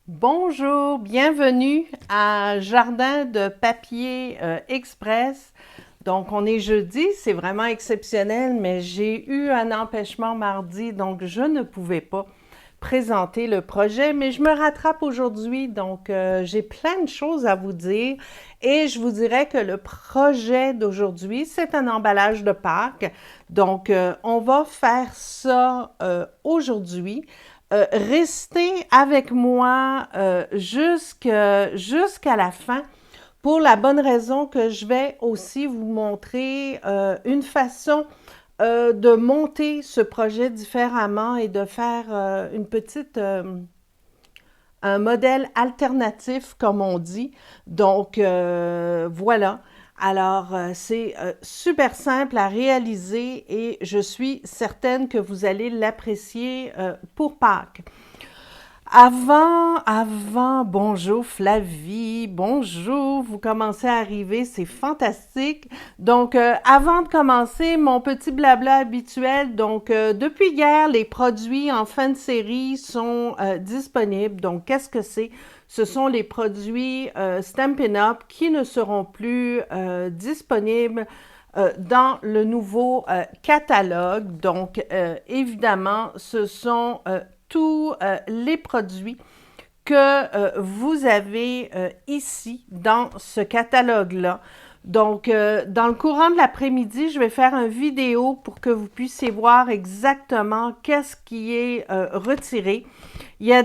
Bonjour, bienvenue à Jardin de papier express. Donc, on est jeudi, c'est vraiment exceptionnel, mais j'ai eu un empêchement mardi, donc je ne pouvais pas présenter le projet, mais je me rattrape aujourd'hui, donc j'ai plein de choses à vous dire et je vous dirais que le projet d'aujourd'hui, c'est un emballage de Pâques. Donc, on va faire ça aujourd'hui. Restez avec moi jusqu'à la fin pour la bonne raison que je vais aussi vous montrer une façon de monter ce projet différemment et de faire un modèle alternatif, comme on dit. Donc, voilà. Alors, c'est super simple à réaliser et je suis certaine que vous allez l'apprécier pour Pâques. Bonjour Flavie, bonjour, vous commencez à arriver, c'est fantastique. Donc, avant de commencer, mon petit blabla habituel, donc depuis hier, les produits en fin de série sont disponibles. Donc, qu'est-ce que c'est? Ce sont les produits Stampin' Up qui ne seront plus disponibles dans le nouveau catalogue. Donc, évidemment, ce sont tous les produits que vous avez ici dans ce catalogue-là. Donc, dans le courant de l'après-midi, je vais faire une vidéo pour que vous puissiez voir exactement qu'est-ce qui est retiré. Il y a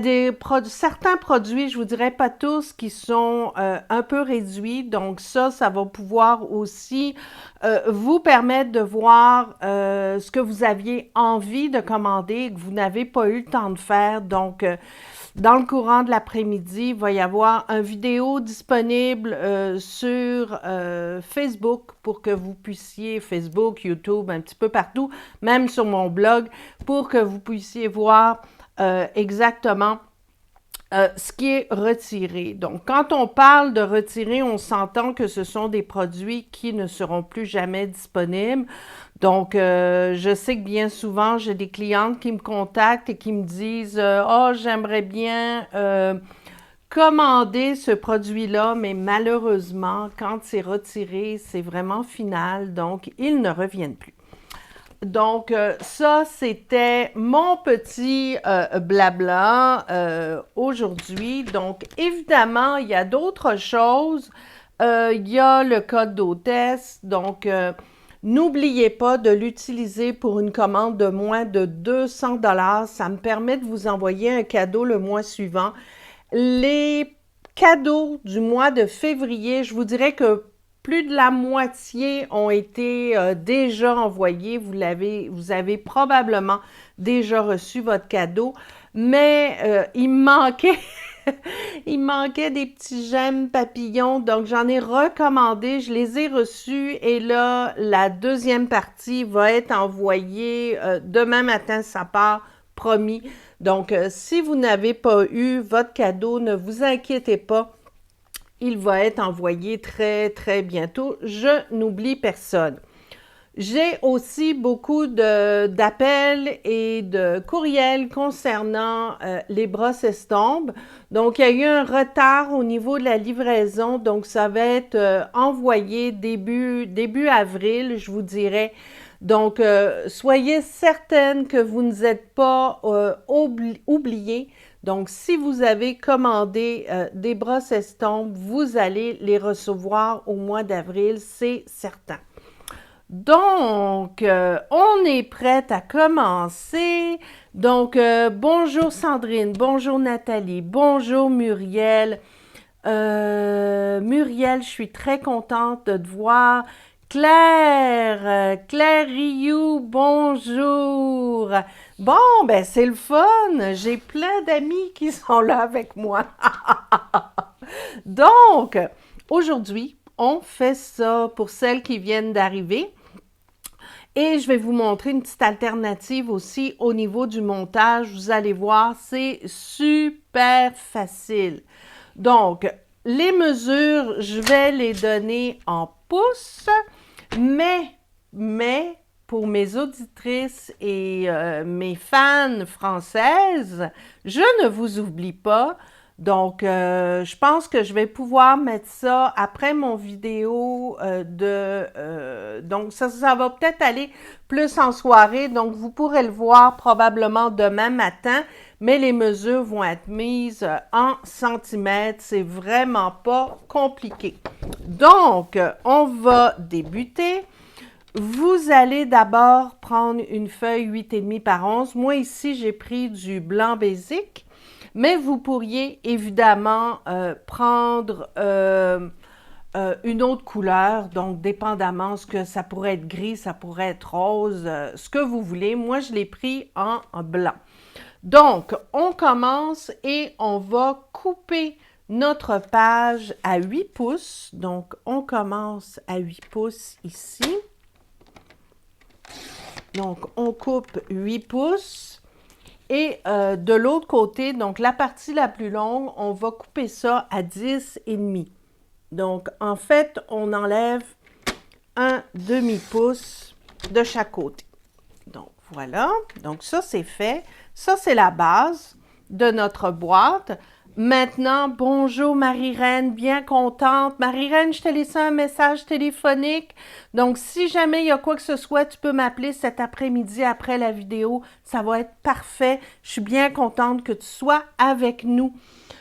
certains produits, je vous dirais pas tous, qui sont un peu réduits. Donc ça va pouvoir aussi vous permettre de voir ce que vous aviez envie de commander et que vous n'avez pas eu le temps de faire. Donc, dans le courant de l'après-midi, il va y avoir une vidéo disponible sur Facebook pour que vous puissiez, Facebook, YouTube, un petit peu partout, même sur mon blog, pour que vous puissiez voir exactement ce qui est retiré. Donc, quand on parle de retirer, on s'entend que ce sont des produits qui ne seront plus jamais disponibles. Donc, je sais que bien souvent, j'ai des clientes qui me contactent et qui me disent « Oh, j'aimerais bien commander ce produit-là, mais malheureusement, quand c'est retiré, c'est vraiment final, donc ils ne reviennent plus. » Donc, ça, c'était mon petit blabla aujourd'hui. Donc, évidemment, il y a d'autres choses. Il y a le code d'hôtesse. Donc, n'oubliez pas de l'utiliser pour une commande de moins de 200 $. Ça me permet de vous envoyer un cadeau le mois suivant. Les cadeaux du mois de février, je vous dirais que plus de la moitié ont été déjà envoyés. Vous avez probablement déjà reçu votre cadeau, mais il me manquait, il me manquait des petits gemmes papillons, donc j'en ai recommandé, je les ai reçus et là, la deuxième partie va être envoyée demain matin, ça part, promis. Donc, si vous n'avez pas eu votre cadeau, ne vous inquiétez pas. Il va être envoyé très, très bientôt. Je n'oublie personne. J'ai aussi beaucoup d'appels et de courriels concernant les brosses estampes. Donc, il y a eu un retard au niveau de la livraison. Donc, ça va être envoyé début avril, je vous dirais. Donc, soyez certaine que vous ne êtes pas oubliés. Donc, si vous avez commandé des brosses estampes, vous allez les recevoir au mois d'avril, c'est certain. Donc, on est prête à commencer. Donc, bonjour Sandrine, bonjour Nathalie, bonjour Muriel. Muriel, je suis très contente de te voir. Claire Rioux, bonjour. Bon, ben c'est le fun. J'ai plein d'amis qui sont là avec moi. Donc, aujourd'hui, on fait ça pour celles qui viennent d'arriver. Et je vais vous montrer une petite alternative aussi au niveau du montage. Vous allez voir, c'est super facile. Donc, les mesures, je vais les donner en pouces, mais pour mes auditrices et mes fans françaises, je ne vous oublie pas. Donc, je pense que je vais pouvoir mettre ça après mon vidéo donc, ça va peut-être aller plus en soirée. Donc, vous pourrez le voir probablement demain matin, mais les mesures vont être mises en centimètres. C'est vraiment pas compliqué. Donc, on va débuter. Vous allez d'abord prendre une feuille 8,5 par 11. Moi, ici, j'ai pris du blanc basique. Mais vous pourriez évidemment prendre une autre couleur, donc dépendamment ce que ça pourrait être gris, ça pourrait être rose, ce que vous voulez. Moi, je l'ai pris en blanc. Donc, on commence et on va couper notre page à 8 pouces. Donc, on commence à 8 pouces ici. Donc, on coupe 8 pouces. Et de l'autre côté, donc la partie la plus longue, on va couper ça à 10,5. Donc, en fait, on enlève un demi-pouce de chaque côté. Donc, voilà. Donc, ça, c'est fait. Ça, c'est la base de notre boîte. Maintenant, bonjour Marie-Reine, bien contente. Marie-Reine, je t'ai laissé un message téléphonique. Donc, si jamais il y a quoi que ce soit, tu peux m'appeler cet après-midi après la vidéo. Ça va être parfait. Je suis bien contente que tu sois avec nous.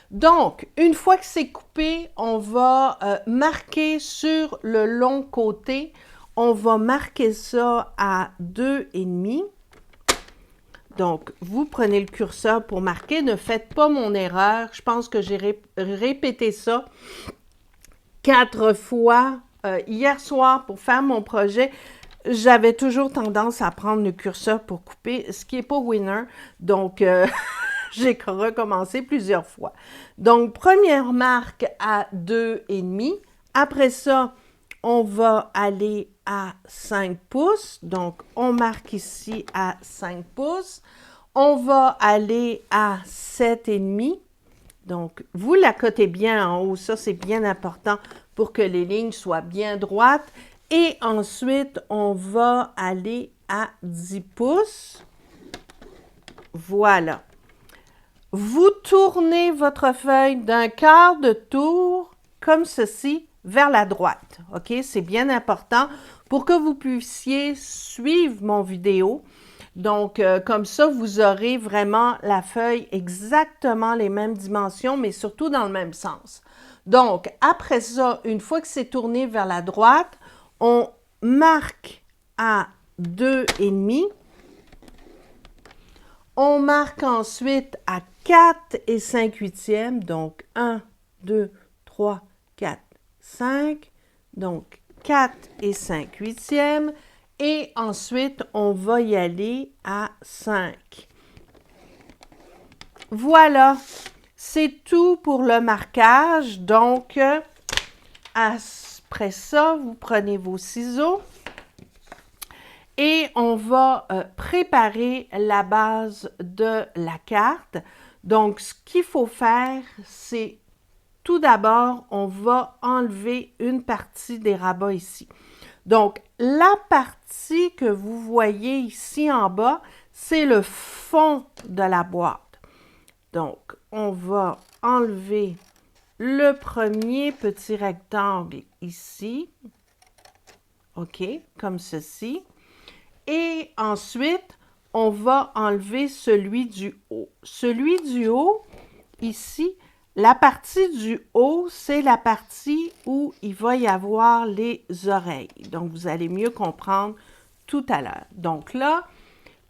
Donc, une fois que c'est coupé, on va marquer sur le long côté. On va marquer ça à 2,5. Donc, vous prenez le curseur pour marquer. Ne faites pas mon erreur. Je pense que j'ai répété ça 4 fois hier soir pour faire mon projet. J'avais toujours tendance à prendre le curseur pour couper, ce qui n'est pas winner. Donc, j'ai recommencé plusieurs fois. Donc, première marque à 2,5. Après ça, on va aller à 5 pouces. Donc, on marque ici à 5 pouces. On va aller à 7,5. Donc, vous la cotez bien en haut. Ça, c'est bien important pour que les lignes soient bien droites. Et ensuite, on va aller à 10 pouces. Voilà. Vous tournez votre feuille d'un quart de tour, comme ceci, vers la droite. OK? C'est bien important pour que vous puissiez suivre mon vidéo. Donc, comme ça, vous aurez vraiment la feuille exactement les mêmes dimensions, mais surtout dans le même sens. Donc, après ça, une fois que c'est tourné vers la droite, on marque à 2,5. On marque ensuite à 4 et 5 huitièmes, donc 1, 2, 3, 4, 5, donc 4 et 5 huitièmes, et ensuite on va y aller à 5. Voilà, c'est tout pour le marquage, donc après ça, vous prenez vos ciseaux. Et on va préparer la base de la carte. Donc, ce qu'il faut faire, c'est tout d'abord, on va enlever une partie des rabats ici. Donc, la partie que vous voyez ici en bas, c'est le fond de la boîte. Donc, on va enlever le premier petit rectangle ici. OK, comme ceci. Et ensuite, on va enlever celui du haut. Celui du haut, ici, la partie du haut, c'est la partie où il va y avoir les oreilles. Donc, vous allez mieux comprendre tout à l'heure. Donc là,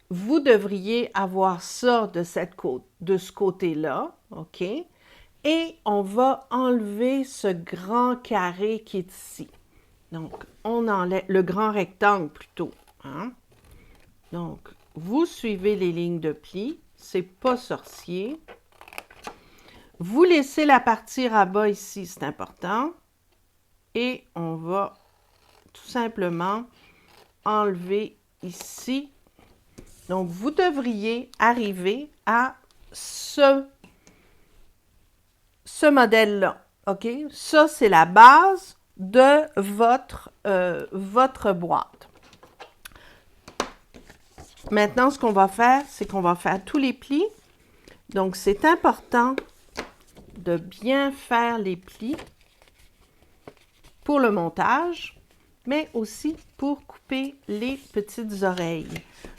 vous devriez avoir ça de ce côté-là, OK? Et on va enlever ce grand carré qui est ici. Donc, on enlève le grand rectangle plutôt, hein? Donc, vous suivez les lignes de pli, c'est pas sorcier. Vous laissez la partie rabat ici, c'est important. Et on va tout simplement enlever ici. Donc, vous devriez arriver à ce modèle-là, OK? Ça, c'est la base de votre boîte. Maintenant, ce qu'on va faire, c'est qu'on va faire tous les plis. Donc, c'est important de bien faire les plis pour le montage, mais aussi pour couper les petites oreilles.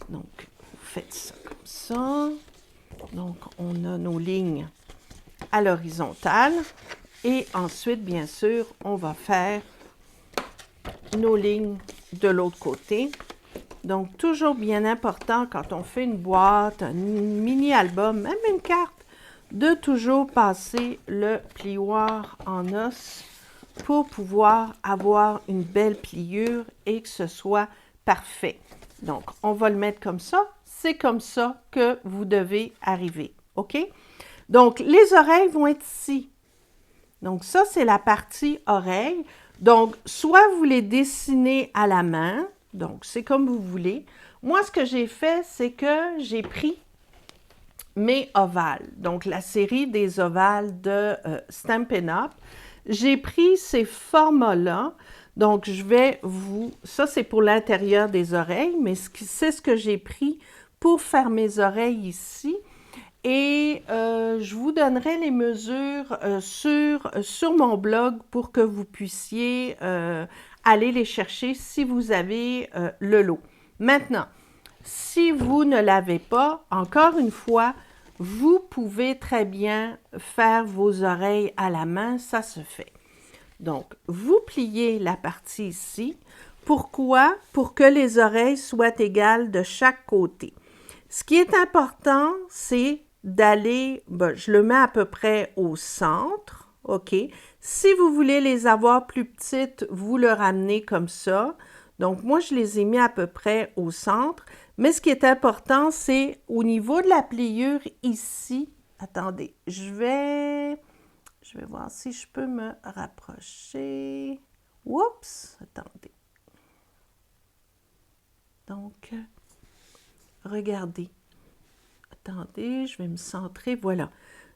Donc, vous faites ça comme ça. Donc, on a nos lignes à l'horizontale. Et ensuite, bien sûr, on va faire nos lignes de l'autre côté. Donc, toujours bien important quand on fait une boîte, un mini-album, même une carte, de toujours passer le plioir en os pour pouvoir avoir une belle pliure et que ce soit parfait. Donc, on va le mettre comme ça. C'est comme ça que vous devez arriver. OK? Donc, les oreilles vont être ici. Donc, ça, c'est la partie oreille. Donc, soit vous les dessinez à la main, donc c'est comme vous voulez. Moi, ce que j'ai fait, c'est que j'ai pris mes ovales, donc la série des ovales de Stampin' Up. J'ai pris ces formats-là, donc je vais vous... Ça, c'est pour l'intérieur des oreilles, mais c'est ce que j'ai pris pour faire mes oreilles ici. Et je vous donnerai les mesures sur mon blog pour que vous puissiez aller les chercher si vous avez le lot. Maintenant, si vous ne l'avez pas, encore une fois, vous pouvez très bien faire vos oreilles à la main, ça se fait. Donc, vous pliez la partie ici. Pourquoi? Pour que les oreilles soient égales de chaque côté. Ce qui est important, c'est d'aller, je le mets à peu près au centre, OK? Si vous voulez les avoir plus petites, vous le ramenez comme ça. Donc, moi, je les ai mis à peu près au centre. Mais ce qui est important, c'est au niveau de la pliure ici. Attendez, je vais voir si je peux me rapprocher. Oups, attendez. Donc, regardez. Attendez, je vais me centrer. Voilà.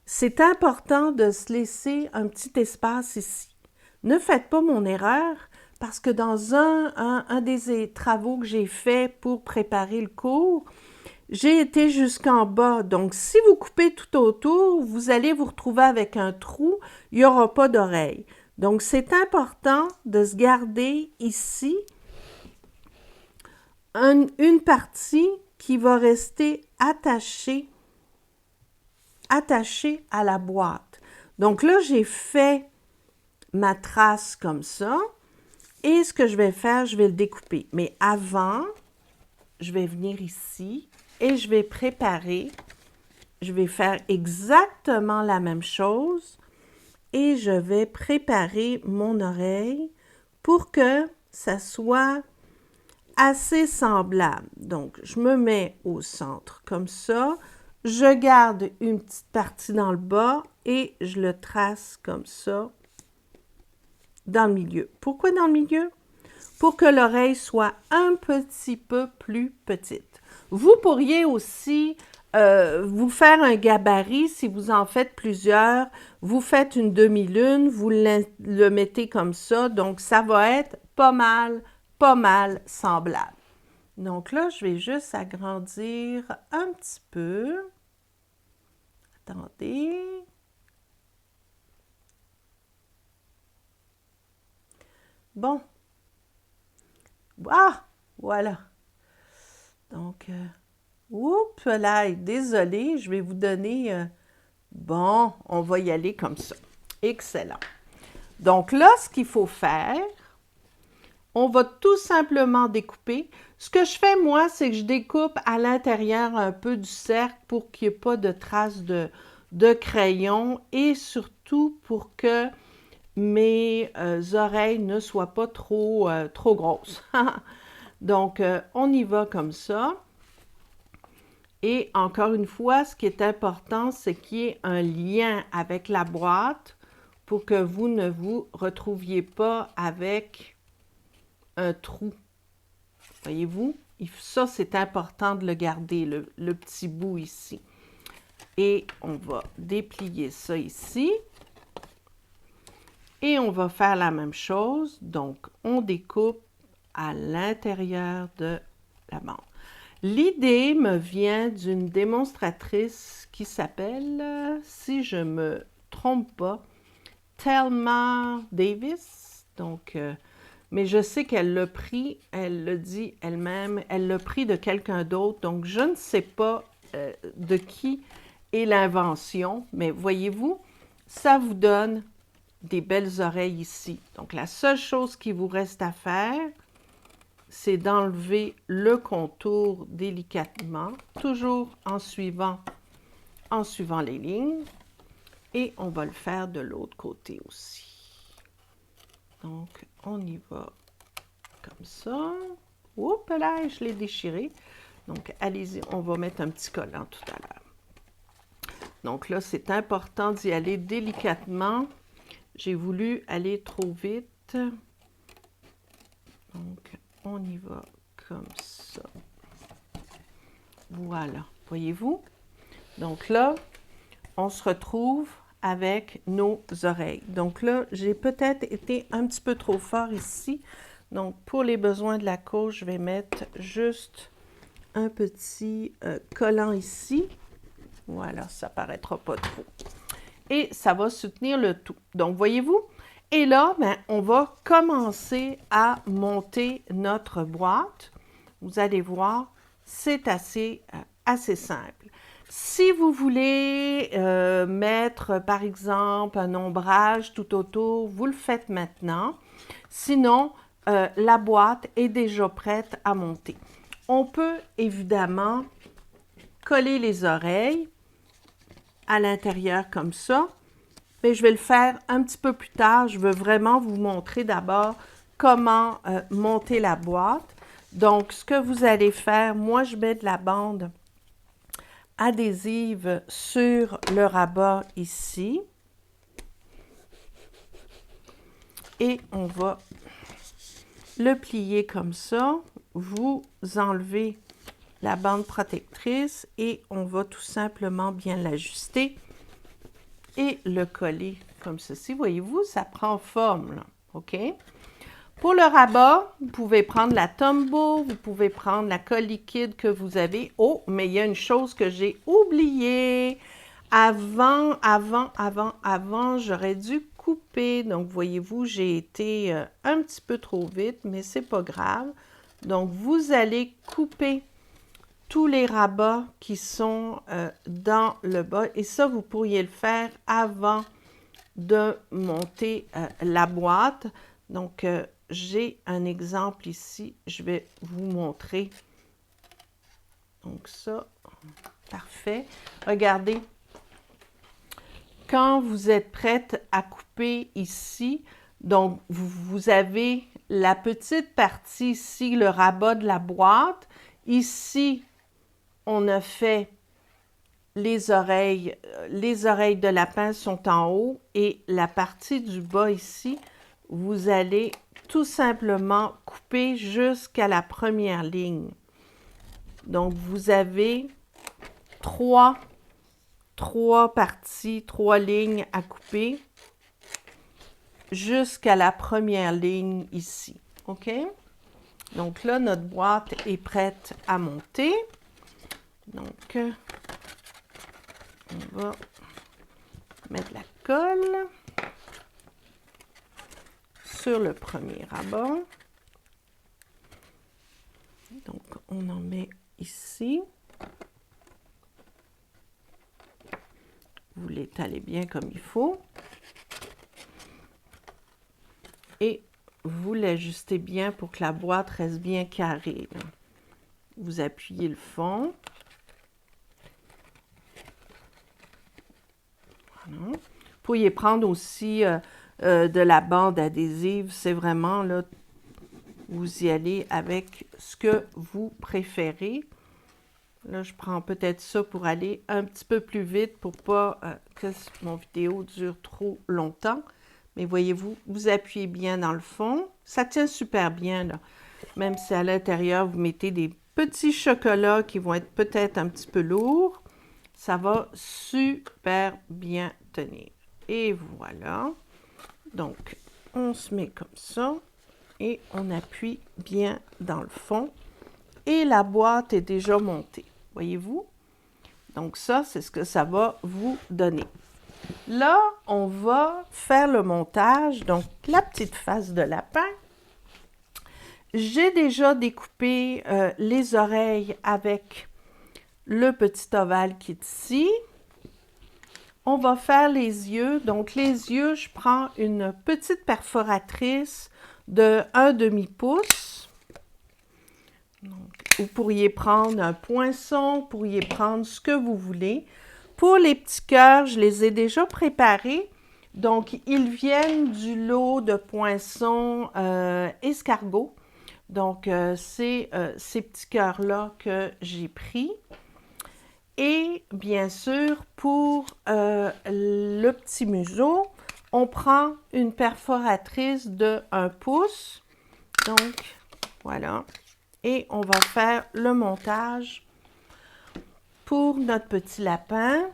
C'est important de se laisser un petit espace ici. Ne faites pas mon erreur parce que dans un des travaux que j'ai fait pour préparer le cours, j'ai été jusqu'en bas. Donc, si vous coupez tout autour, vous allez vous retrouver avec un trou. Il n'y aura pas d'oreille. Donc, c'est important de se garder ici une partie qui va rester attachée à la boîte. Donc là, j'ai fait ma trace comme ça. Et ce que je vais faire, je vais le découper. Mais avant, je vais venir ici et je vais préparer. Je vais faire exactement la même chose. Et je vais préparer mon oreille pour que ça soit assez semblable. Donc, je me mets au centre comme ça. Je garde une petite partie dans le bas et je le trace comme ça dans le milieu. Pourquoi dans le milieu? Pour que l'oreille soit un petit peu plus petite. Vous pourriez aussi vous faire un gabarit si vous en faites plusieurs. Vous faites une demi-lune, vous le mettez comme ça. Donc, ça va être pas mal semblable. Donc là, je vais juste agrandir un petit peu. Attendez. Bon. Ah, voilà. Donc, oups là, désolée, je vais vous donner... bon, on va y aller comme ça. Excellent. Donc là, ce qu'il faut faire, on va tout simplement découper. Ce que je fais, moi, c'est que je découpe à l'intérieur un peu du cercle pour qu'il n'y ait pas de traces de crayon et surtout pour que mes oreilles ne soient pas trop grosses. Donc, on y va comme ça. Et encore une fois, ce qui est important, c'est qu'il y ait un lien avec la boîte pour que vous ne vous retrouviez pas avec un trou. Voyez-vous? Ça, c'est important de le garder, le petit bout ici. Et on va déplier ça ici. Et on va faire la même chose. Donc, on découpe à l'intérieur de la bande. L'idée me vient d'une démonstratrice qui s'appelle, si je me trompe pas. Thelma Davis. Donc, mais je sais qu'elle l'a pris, elle le dit elle-même, elle l'a pris de quelqu'un d'autre. Donc, je ne sais pas de qui est l'invention, mais voyez-vous, ça vous donne des belles oreilles ici. Donc, la seule chose qui vous reste à faire, c'est d'enlever le contour délicatement, toujours en suivant les lignes. Et on va le faire de l'autre côté aussi. Donc, on y va comme ça. Oups là, je l'ai déchiré. Donc, allez-y, on va mettre un petit collant tout à l'heure. Donc là, c'est important d'y aller délicatement. J'ai voulu aller trop vite. Donc, on y va comme ça. Voilà, voyez-vous? Donc là, on se retrouve avec nos oreilles. Donc là, j'ai peut-être été un petit peu trop fort ici. Donc, pour les besoins de la cause, je vais mettre juste un petit collant ici. Voilà, ça paraîtra pas trop. Et ça va soutenir le tout. Donc, voyez-vous? Et là, ben, on va commencer à monter notre boîte. Vous allez voir, c'est assez simple. Si vous voulez mettre, par exemple, un ombrage tout autour, vous le faites maintenant. Sinon, la boîte est déjà prête à monter. On peut évidemment coller les oreilles à l'intérieur comme ça, mais je vais le faire un petit peu plus tard. Je veux vraiment vous montrer d'abord comment monter la boîte. Donc, ce que vous allez faire, moi, je mets de la bande adhésive sur le rabat ici. Et on va le plier comme ça. Vous enlevez la bande protectrice et on va tout simplement bien l'ajuster et le coller comme ceci. Voyez-vous, ça prend forme, là. OK? Pour le rabat, vous pouvez prendre la Tombow, vous pouvez prendre la colle liquide que vous avez. Oh, mais il y a une chose que j'ai oubliée. Avant, j'aurais dû couper. Donc, voyez-vous, j'ai été un petit peu trop vite, mais c'est pas grave. Donc, vous allez couper tous les rabats qui sont dans le bas. Et ça, vous pourriez le faire avant de monter la boîte. Donc, j'ai un exemple ici. Je vais vous montrer. Donc, ça, parfait. Regardez. Quand vous êtes prête à couper ici, donc vous avez la petite partie ici, le rabat de la boîte. Ici, on a fait les oreilles de lapin sont en haut et la partie du bas ici, vous allez tout simplement couper jusqu'à la première ligne. Donc, vous avez trois parties, 3 lignes à couper jusqu'à la première ligne ici. OK? Donc là, notre boîte est prête à monter. Donc, on va mettre la colle sur le premier rabat. Donc, on en met ici. Vous l'étalez bien comme il faut. Et vous l'ajustez bien pour que la boîte reste bien carrée. Vous appuyez le fond. Voilà. Vous pourriez prendre aussi de la bande adhésive. C'est vraiment, là, vous y allez avec ce que vous préférez. Là, je prends peut-être ça pour aller un petit peu plus vite pour pas que mon vidéo dure trop longtemps. Mais voyez-vous, vous appuyez bien dans le fond. Ça tient super bien, là. Même si à l'intérieur, vous mettez des petits chocolats qui vont être peut-être un petit peu lourds, ça va super bien tenir. Et voilà. Donc, on se met comme ça et on appuie bien dans le fond. Et la boîte est déjà montée. Voyez-vous? Donc ça, c'est ce que ça va vous donner. Là, on va faire le montage. Donc, la petite face de lapin. J'ai déjà découpé les oreilles avec le petit ovale qui est ici. On va faire les yeux. Donc, les yeux, je prends une petite perforatrice de 1/2 pouce. Donc, vous pourriez prendre un poinçon, vous pourriez prendre ce que vous voulez. Pour les petits cœurs, je les ai déjà préparés. Donc, ils viennent du lot de poinçons escargots. Donc, c'est ces petits cœurs-là que j'ai pris. Et bien sûr, pour le petit museau, on prend une perforatrice de 1 pouce. Donc, voilà. Et on va faire le montage pour notre petit lapin.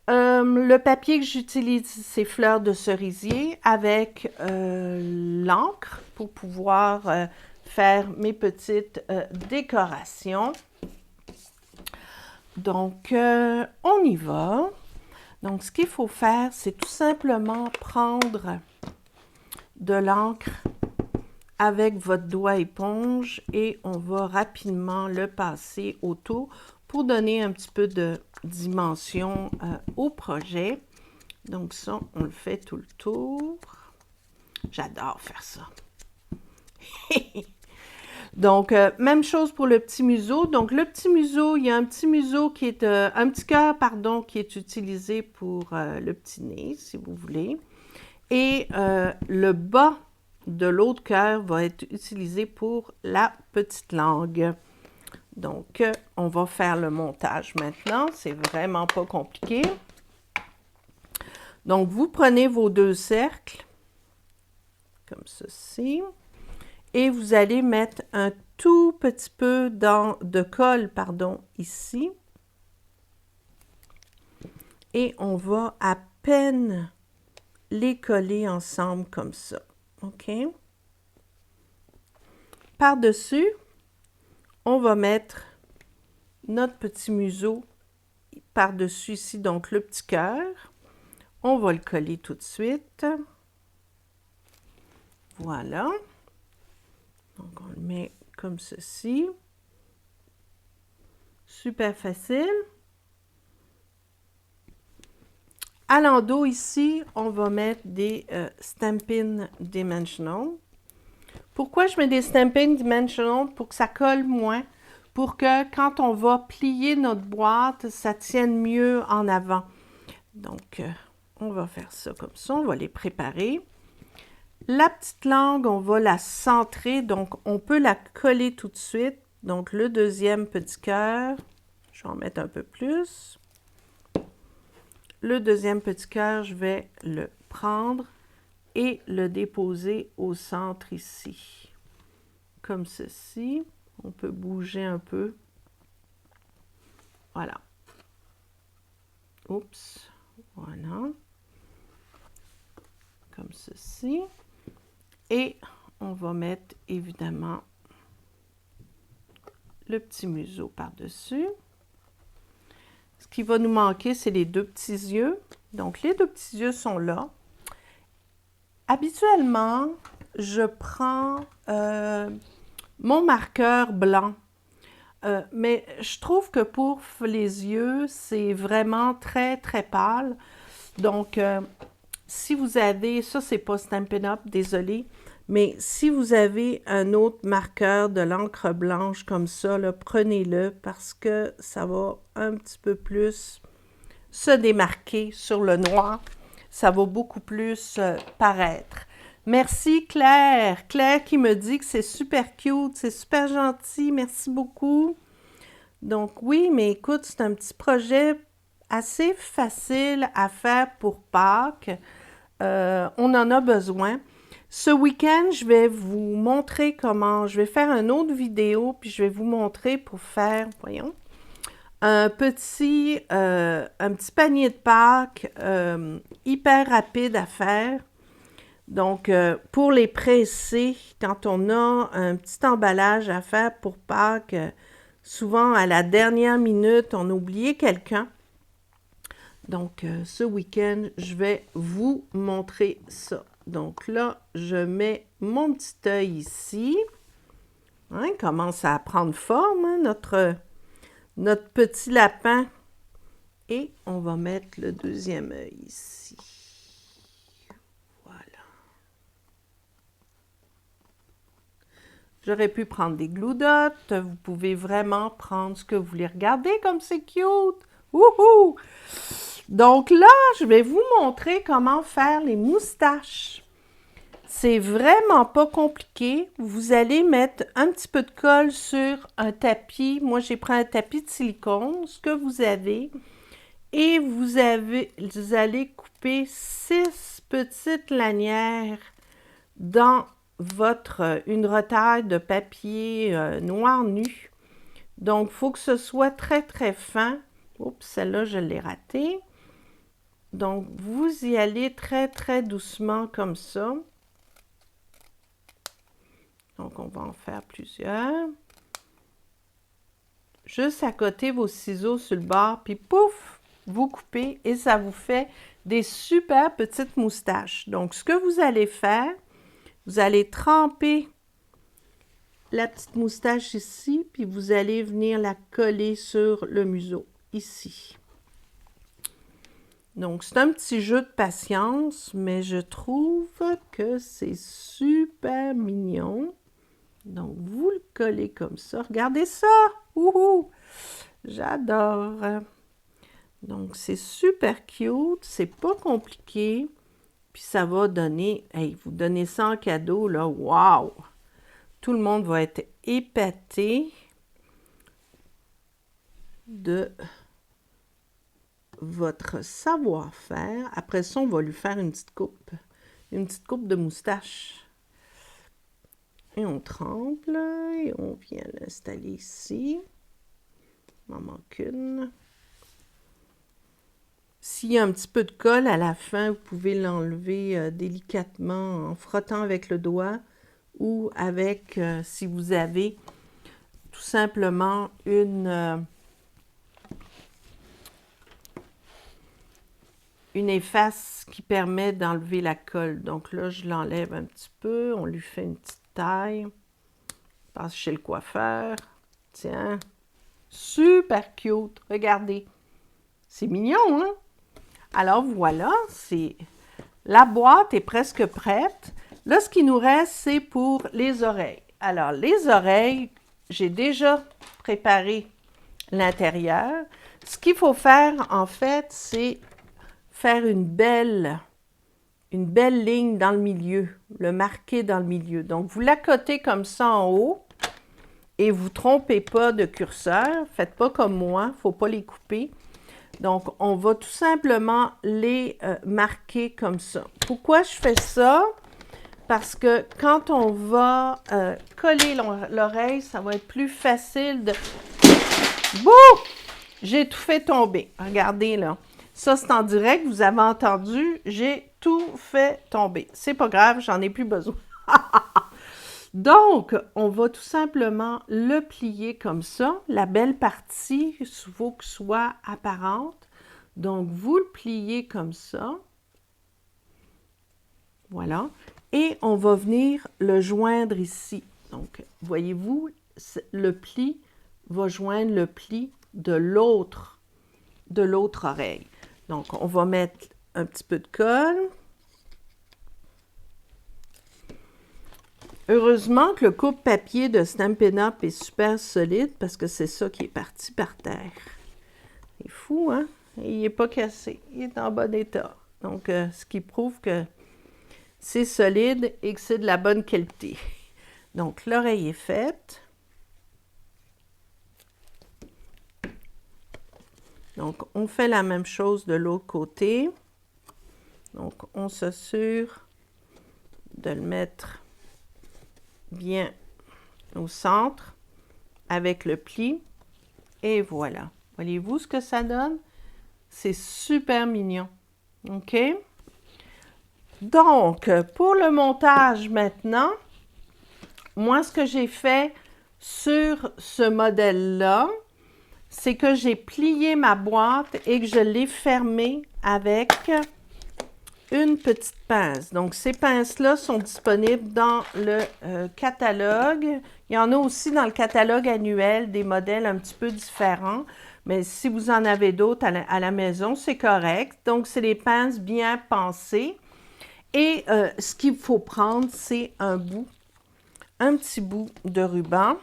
Le papier que j'utilise, c'est fleurs de cerisier avec l'encre pour pouvoir faire mes petites décorations. Donc, on y va. Donc, ce qu'il faut faire, c'est tout simplement prendre de l'encre avec votre doigt éponge et on va rapidement le passer autour pour donner un petit peu de dimension au projet. Donc ça, on le fait tout le tour. J'adore faire ça. Donc, même chose pour le petit museau. Donc, le petit museau, il y a un petit museau qui est, un petit cœur, pardon, qui est utilisé pour le petit nez, si vous voulez. Et le bas de l'autre cœur va être utilisé pour la petite langue. Donc, on va faire le montage maintenant. C'est vraiment pas compliqué. Donc, vous prenez vos 2 cercles, comme ceci, et vous allez mettre un tout petit peu de colle, pardon, ici. Et on va à peine les coller ensemble comme ça. OK? Par-dessus, on va mettre notre petit museau par-dessus ici, donc le petit cœur. On va le coller tout de suite. Voilà. Donc, on le met comme ceci. Super facile. À l'endos ici, on va mettre des Stampin' Dimensional. Pourquoi je mets des Stampin' Dimensional? Pour que ça colle moins, pour que quand on va plier notre boîte, ça tienne mieux en avant. Donc, on va faire ça comme ça, on va les préparer. La petite langue, on va la centrer, donc on peut la coller tout de suite. Donc, le deuxième petit cœur, je vais en mettre un peu plus. Le deuxième petit cœur, je vais le prendre et le déposer au centre ici. Comme ceci. On peut bouger un peu. Voilà. Oups. Voilà. Comme ceci. Et on va mettre évidemment le petit museau par-dessus. Ce qui va nous manquer, c'est les 2 petits yeux. Donc, les 2 petits yeux sont là. Habituellement, je prends mon marqueur blanc. Mais je trouve que pour les yeux, c'est vraiment très, très pâle. Donc, si vous avez, ça c'est pas Stampin' Up, désolé, mais si vous avez un autre marqueur de l'encre blanche comme ça, prenez-le parce que ça va un petit peu plus se démarquer sur le noir. Ça va beaucoup plus paraître. Merci Claire. Claire qui me dit que c'est super cute, c'est super gentil. Merci beaucoup. Donc oui, mais écoute, c'est un petit projet assez facile à faire pour Pâques. On en a besoin. Ce week-end, je vais vous montrer comment, je vais faire une autre vidéo, puis je vais vous montrer pour faire, voyons, un petit panier de Pâques hyper rapide à faire. Donc, pour les presser, quand on a un petit emballage à faire pour Pâques, souvent à la dernière minute, on a oublié quelqu'un. Donc, ce week-end, je vais vous montrer ça. Donc là, je mets mon petit œil ici. Hein, il commence à prendre forme, hein, notre petit lapin. Et on va mettre le deuxième œil ici. Voilà. J'aurais pu prendre des glue dots. Vous pouvez vraiment prendre ce que vous voulez. Regardez comme c'est cute! Wouhou! Donc là, je vais vous montrer comment faire les moustaches. C'est vraiment pas compliqué. Vous allez mettre un petit peu de colle sur un tapis. Moi, j'ai pris un tapis de silicone, ce que vous avez. Et vous allez couper 6 petites lanières dans une retaille de papier noir nu. Donc, il faut que ce soit très, très fin. Oups, celle-là, je l'ai ratée. Donc, vous y allez très, très doucement comme ça. Donc, on va en faire plusieurs. Juste à côté vos ciseaux sur le bord, puis pouf, vous coupez et ça vous fait des super petites moustaches. Donc, ce que vous allez faire, vous allez tremper la petite moustache ici, puis vous allez venir la coller sur le museau, ici. Donc, c'est un petit jeu de patience, mais je trouve que c'est super mignon. Donc, vous le collez comme ça. Regardez ça! Wouhou! J'adore! Donc, c'est super cute, c'est pas compliqué. Puis, ça va donner... Hey, vous donnez ça en cadeau, là, wow! Tout le monde va être épaté de votre savoir-faire. Après ça, on va lui faire une petite coupe de moustache. Et on trempe, là, et on vient l'installer ici. Il m'en manque une. S'il y a un petit peu de colle à la fin, vous pouvez l'enlever délicatement en frottant avec le doigt ou avec, si vous avez tout simplement une efface qui permet d'enlever la colle. Donc là, je l'enlève un petit peu. On lui fait une petite taille. Passe chez le coiffeur. Tiens. Super cute. Regardez. C'est mignon, hein? Alors voilà, la boîte est presque prête. Là, ce qui nous reste, c'est pour les oreilles. Alors, les oreilles, j'ai déjà préparé l'intérieur. Ce qu'il faut faire, en fait, c'est faire une belle ligne dans le milieu, le marquer dans le milieu. Donc, vous l'accotez comme ça en haut et vous ne trompez pas de curseur. Faites pas comme moi, il ne faut pas les couper. Donc, on va tout simplement les marquer comme ça. Pourquoi je fais ça? Parce que quand on va coller l'oreille, ça va être plus facile de... Bouh! J'ai tout fait tomber. Regardez là. Ça, c'est en direct. Vous avez entendu. J'ai tout fait tomber. C'est pas grave, j'en ai plus besoin. Donc, on va tout simplement le plier comme ça. La belle partie, il faut que soit apparente. Donc, vous le pliez comme ça. Voilà. Et on va venir le joindre ici. Donc, voyez-vous, le pli va joindre le pli de l'autre oreille. Donc, on va mettre un petit peu de colle. Heureusement que le coupe-papier de Stampin' Up! Est super solide parce que c'est ça qui est parti par terre. C'est fou, hein? Et il n'est pas cassé. Il est en bon état. Donc, ce qui prouve que c'est solide et que c'est de la bonne qualité. Donc, l'oreille est faite. Donc, on fait la même chose de l'autre côté. Donc, on s'assure de le mettre bien au centre avec le pli. Et voilà. Voyez-vous ce que ça donne? C'est super mignon. OK? Donc, pour le montage maintenant, moi, ce que j'ai fait sur ce modèle-là, c'est que j'ai plié ma boîte et que je l'ai fermée avec une petite pince. Donc, ces pinces-là sont disponibles dans le catalogue. Il y en a aussi dans le catalogue annuel des modèles un petit peu différents. Mais si vous en avez d'autres à la maison, c'est correct. Donc, c'est des pinces bien pensées. Et ce qu'il faut prendre, c'est un petit bout de ruban.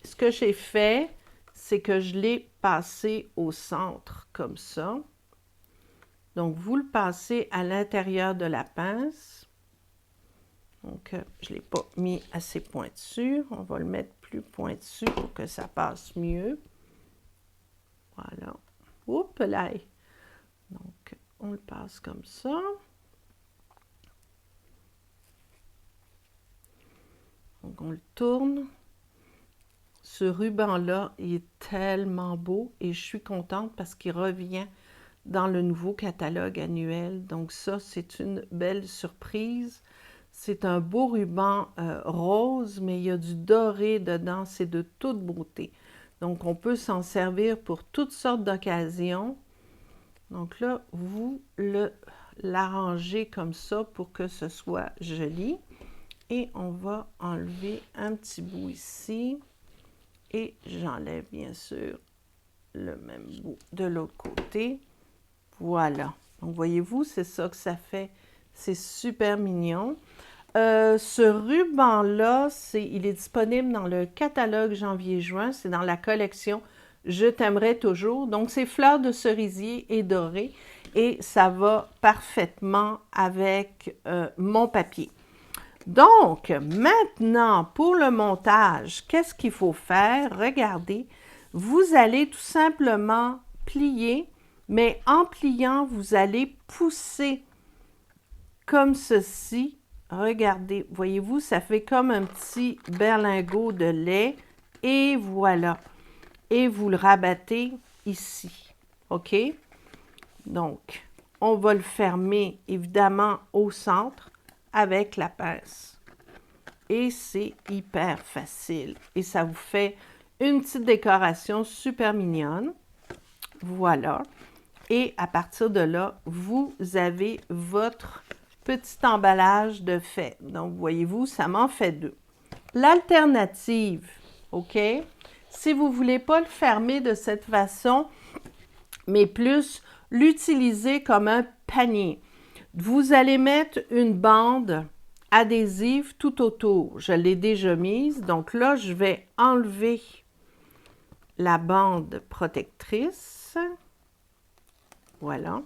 Ce que j'ai fait, c'est que je l'ai passé au centre, comme ça. Donc, vous le passez à l'intérieur de la pince. Donc, je ne l'ai pas mis assez pointu. On va le mettre plus pointu pour que ça passe mieux. Voilà. Oups là. Donc, on le passe comme ça. Donc, on le tourne. Ce ruban-là, il est tellement beau et je suis contente parce qu'il revient dans le nouveau catalogue annuel. Donc ça, c'est une belle surprise. C'est un beau ruban rose, mais il y a du doré dedans. C'est de toute beauté. Donc, on peut s'en servir pour toutes sortes d'occasions. Donc là, vous l'arrangez comme ça pour que ce soit joli. Et on va enlever un petit bout ici. Et j'enlève bien sûr le même bout de l'autre côté. Voilà. Donc, voyez-vous, c'est ça que ça fait. C'est super mignon. Ce ruban-là, il est disponible dans le catalogue janvier-juin. C'est dans la collection « Je t'aimerai toujours ». Donc, c'est fleurs de cerisier et doré. Et ça va parfaitement avec mon papier. Donc, maintenant, pour le montage, qu'est-ce qu'il faut faire? Regardez, vous allez tout simplement plier, mais en pliant, vous allez pousser comme ceci. Regardez, voyez-vous, ça fait comme un petit berlingot de lait. Et voilà. Et vous le rabattez ici. OK? Donc, on va le fermer, évidemment, au centre avec la pince. Et c'est hyper facile. Et ça vous fait une petite décoration super mignonne. Voilà. Et à partir de là, vous avez votre petit emballage de fait. Donc, voyez-vous, ça m'en fait deux. L'alternative, OK? Si vous ne voulez pas le fermer de cette façon, mais plus l'utiliser comme un panier, vous allez mettre une bande adhésive tout autour. Je l'ai déjà mise. Donc là, je vais enlever la bande protectrice. Voilà.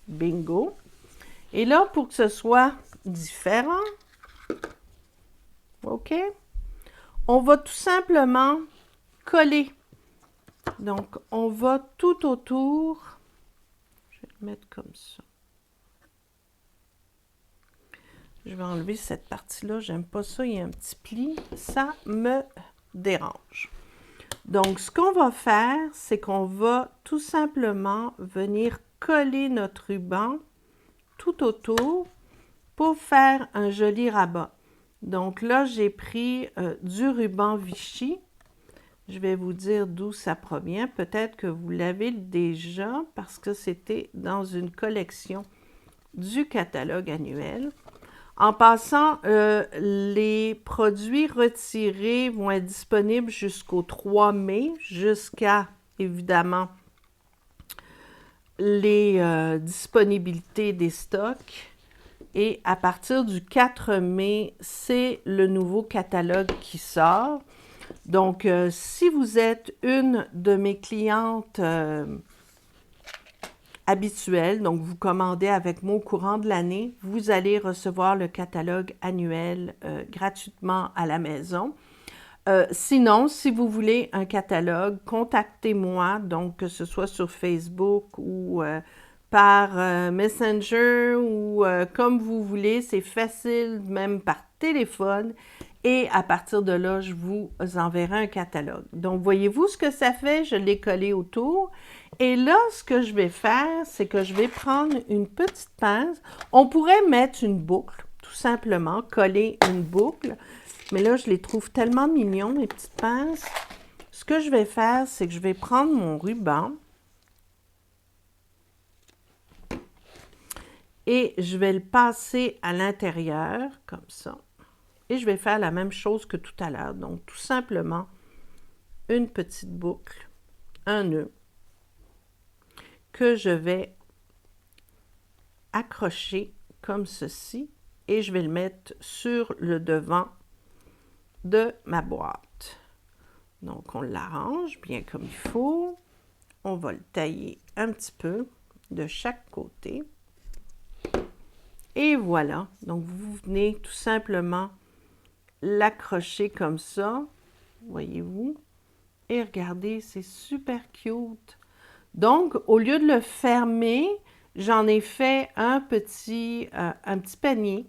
Bingo. Et là, pour que ce soit différent, OK, on va tout simplement coller. Donc, on va tout autour. Je vais le mettre comme ça. Je vais enlever cette partie-là. J'aime pas ça. Il y a un petit pli. Ça me dérange. Donc, ce qu'on va faire, c'est qu'on va tout simplement venir coller notre ruban tout autour pour faire un joli rabat. Donc là, j'ai pris du ruban Vichy. Je vais vous dire d'où ça provient. Peut-être que vous l'avez déjà parce que c'était dans une collection du catalogue annuel. En passant, les produits retirés vont être disponibles jusqu'au 3 mai, jusqu'à, évidemment, les disponibilités des stocks. Et à partir du 4 mai, c'est le nouveau catalogue qui sort. Donc, si vous êtes une de mes clientes habituelles, donc vous commandez avec moi au courant de l'année, vous allez recevoir le catalogue annuel gratuitement à la maison. Sinon, si vous voulez un catalogue, contactez-moi, donc que ce soit sur Facebook ou par Messenger ou comme vous voulez, c'est facile, même par téléphone. Et à partir de là, je vous enverrai un catalogue. Donc, voyez-vous ce que ça fait? Je l'ai collé autour. Et là, ce que je vais faire, c'est que je vais prendre une petite pince. On pourrait mettre une boucle, tout tout simplement coller une boucle. Mais là, je les trouve tellement mignons, mes petites pinces. Ce que je vais faire, c'est que je vais prendre mon ruban et je vais le passer à l'intérieur, comme ça. Et je vais faire la même chose que tout à l'heure. Donc, tout simplement, une petite boucle, un nœud, que je vais accrocher comme ceci. Et je vais le mettre sur le devant de ma boîte. Donc, on l'arrange bien comme il faut. On va le tailler un petit peu de chaque côté. Et voilà. Donc, vous venez tout simplement l'accrocher comme ça. Voyez-vous? Et regardez, c'est super cute. Donc, au lieu de le fermer, j'en ai fait un petit panier.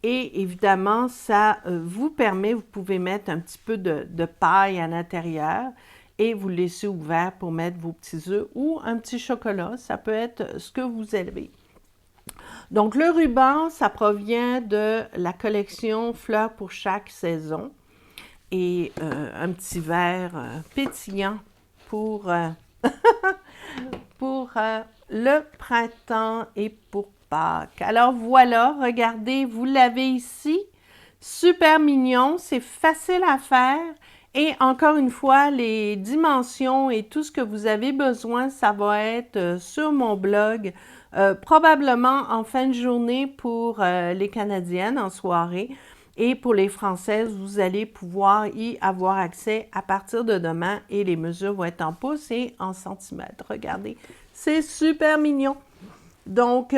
Et évidemment, ça vous permet, vous pouvez mettre un petit peu de paille à l'intérieur et vous laissez ouvert pour mettre vos petits œufs ou un petit chocolat. Ça peut être ce que vous avez. Donc, le ruban, ça provient de la collection Fleurs pour chaque saison. Et un petit verre pétillant pour, pour le printemps et pour Pâques. Alors voilà, regardez, vous l'avez ici. Super mignon, c'est facile à faire. Et encore une fois, les dimensions et tout ce que vous avez besoin, ça va être sur mon blog, probablement en fin de journée pour les Canadiennes en soirée. Et pour les Françaises, vous allez pouvoir y avoir accès à partir de demain et les mesures vont être en pouces et en centimètres. Regardez, c'est super mignon. Donc,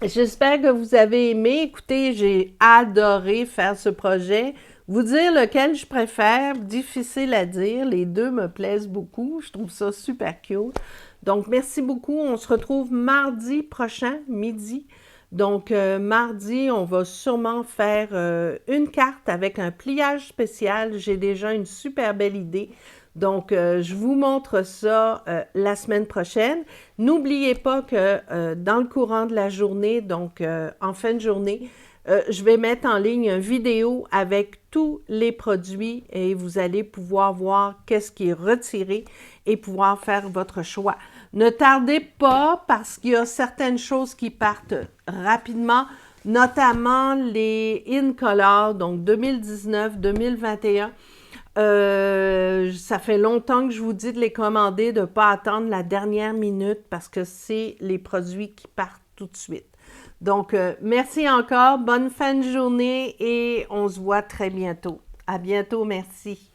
j'espère que vous avez aimé. Écoutez, j'ai adoré faire ce projet. Vous dire lequel je préfère, difficile à dire. Les deux me plaisent beaucoup. Je trouve ça super cute. Donc, merci beaucoup. On se retrouve mardi prochain, midi. Donc, mardi, on va sûrement faire une carte avec un pliage spécial. J'ai déjà une super belle idée. Donc, je vous montre ça la semaine prochaine. N'oubliez pas que dans le courant de la journée, donc en fin de journée, je vais mettre en ligne une vidéo avec tous les produits et vous allez pouvoir voir qu'est-ce qui est retiré et pouvoir faire votre choix. Ne tardez pas parce qu'il y a certaines choses qui partent rapidement, notamment les In Color, donc 2019-2021. Ça fait longtemps que je vous dis de les commander, de ne pas attendre la dernière minute parce que c'est les produits qui partent tout de suite. Donc, merci encore, bonne fin de journée et on se voit très bientôt. À bientôt, merci.